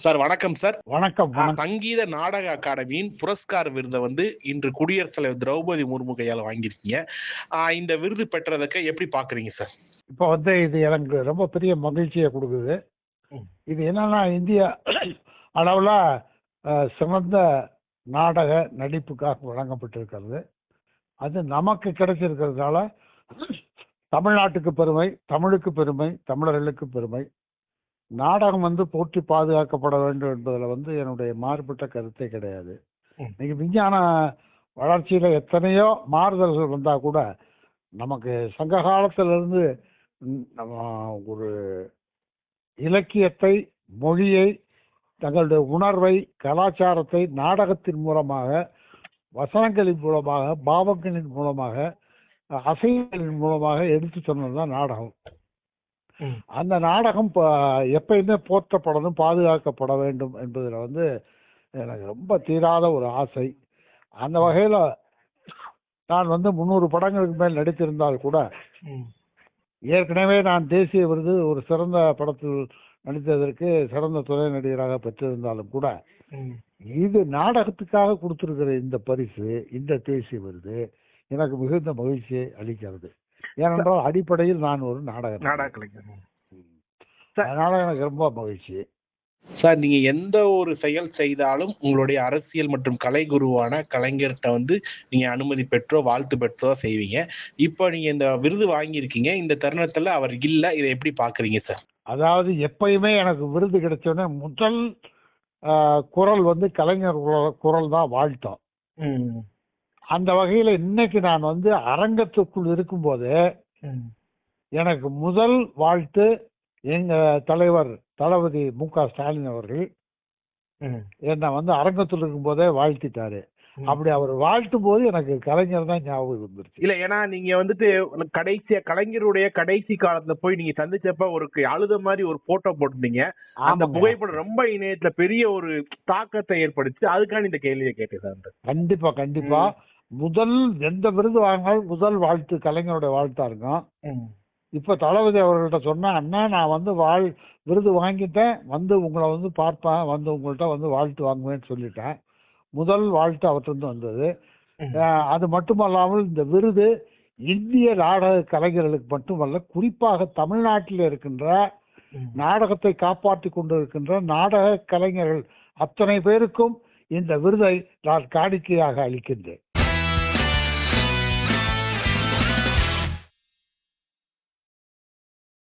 Sir வணக்கம் sir. வணக்கம். சங்கீத நாடக அகாடமியின் புரஸ்கார் விருதை இன்று குடியரசுத் தலைவர் திரௌபதி முர்மு கையால் வாங்கியிருக்கீங்க. இந்த விருது பெற்றதுக்கு எப்படி பாக்குறீங்க சார்? இப்போ இது எனக்கு ரொம்ப பெரிய மகிழ்ச்சியை கொடுக்குது. இது என்னன்னா, இந்தியா அளவில் சிறந்த நாடக நடிப்புக்காக வழங்கப்பட்டிருக்கிறது. அது நமக்கு கிடைச்சிருக்கிறதுனால தமிழ்நாட்டுக்கு பெருமை, தமிழுக்கு பெருமை, தமிழர்களுக்கு பெருமை. நாடகம் போற்றி பாதுகாக்கப்பட வேண்டும் என்பதில் என்னுடைய மாறுபட்ட கருத்தே கிடையாது. இன்னைக்கு விஞ்ஞான வளர்ச்சியில் எத்தனையோ மாறுதல்கள் வந்தால் கூட நமக்கு சங்க காலத்திலிருந்து ஒரு இலக்கியத்தை, மொழியை, தங்களுடைய உணர்வை, கலாச்சாரத்தை நாடகத்தின் மூலமாக, வசனங்களின் மூலமாக, பாவங்களின் மூலமாக, அசைகளின் மூலமாக எடுத்து சொன்னதுதான் நாடகம். அந்த நாடகம் எப்பயுமே போற்றப்படணும், பாதுகாக்கப்பட வேண்டும் என்பதில் எனக்கு ரொம்ப தீராத ஒரு ஆசை. அந்த வகையில் நான் 300 படங்களுக்கு மேல் நடித்திருந்தால் கூட, ஏற்கனவே நான் தேசிய விருது ஒரு சிறந்த படத்தில் நடித்ததற்கு சிறந்த துணை நடிகராக பெற்றிருந்தாலும் கூட, இது நாடகத்துக்காக கொடுத்திருக்கிற இந்த பரிசு, இந்த தேசிய விருது எனக்கு மிகுந்த மகிழ்ச்சியை அளிக்கிறது. ஏனென்றால் அடிப்படையில் நான் ஒரு நாடக கலைஞர். அதனால எனக்கு ரொம்ப மகிழ்ச்சி. சார், நீங்க எந்த ஒரு செயல் செய்தாலும் உங்களுடைய அரசியல் மற்றும் கலை குருவான கலைஞர்கிட்ட நீங்க அனுமதி பெற்றோ வாழ்த்து பெற்றோ செய்வீங்க. இப்போ நீங்க இந்த விருது வாங்கியிருக்கீங்க. இந்த தருணத்துல அவர் இல்ல, இதை எப்படி பாக்குறீங்க சார்? அதாவது எப்பயுமே எனக்கு விருது கிடைச்சோடனே முதல் குரல் கலைஞர் குரல் தான் வாழ்த்தம். அந்த வகையில இன்னைக்கு நான் அரங்கத்துக்குள் இருக்கும்போது எனக்கு முதல் வாழ்த்து எங்க தலைவர் தளபதி மு.க. ஸ்டாலின் அவர்கள் என்ன அரங்கத்தில் இருக்கும் போதே வாழ்த்திட்டாரு. அப்படி அவர் வாழ்த்தும் போது எனக்கு கலைஞர் தான் ஞாபகம் வந்துருச்சு. இல்ல, ஏன்னா நீங்க கடைசியா கலைஞருடைய கடைசி காலத்துல போய் நீங்க சந்திச்சப்ப ஒரு அழுத மாதிரி ஒரு போட்டோ போட்டிருந்தீங்க. அந்த புகைப்படம் ரொம்ப இணையத்துல பெரிய ஒரு தாக்கத்தை ஏற்படுத்தி, அதுக்கான இந்த கேள்வியை கேட்டேன் சார். கண்டிப்பா முதல் எந்த விருது வாங்கினாலும் முதல் வாழ்த்து கலைஞருடைய வாழ்த்தா இருக்கும். இப்ப தளபதி அவர்கள்ட்ட சொன்னா, அண்ணா நான் விருது வாங்கிட்டேன், உங்களை பார்ப்பேன், உங்கள்கிட்ட வாழ்த்து வாங்குவேன்னு சொல்லிட்டேன். முதல் வாழ்த்து அவற்றிருந்து வந்தது. அது மட்டுமல்லாமல் இந்த விருது இந்திய நாடக கலைஞர்களுக்கு மட்டுமல்ல, குறிப்பாக தமிழ்நாட்டில் இருக்கின்ற நாடகத்தை காப்பாற்றி கொண்டிருக்கின்ற நாடக கலைஞர்கள் அத்தனை பேருக்கும் இந்த விருதை நான் காணிக்கையாக அளிக்கின்றேன்.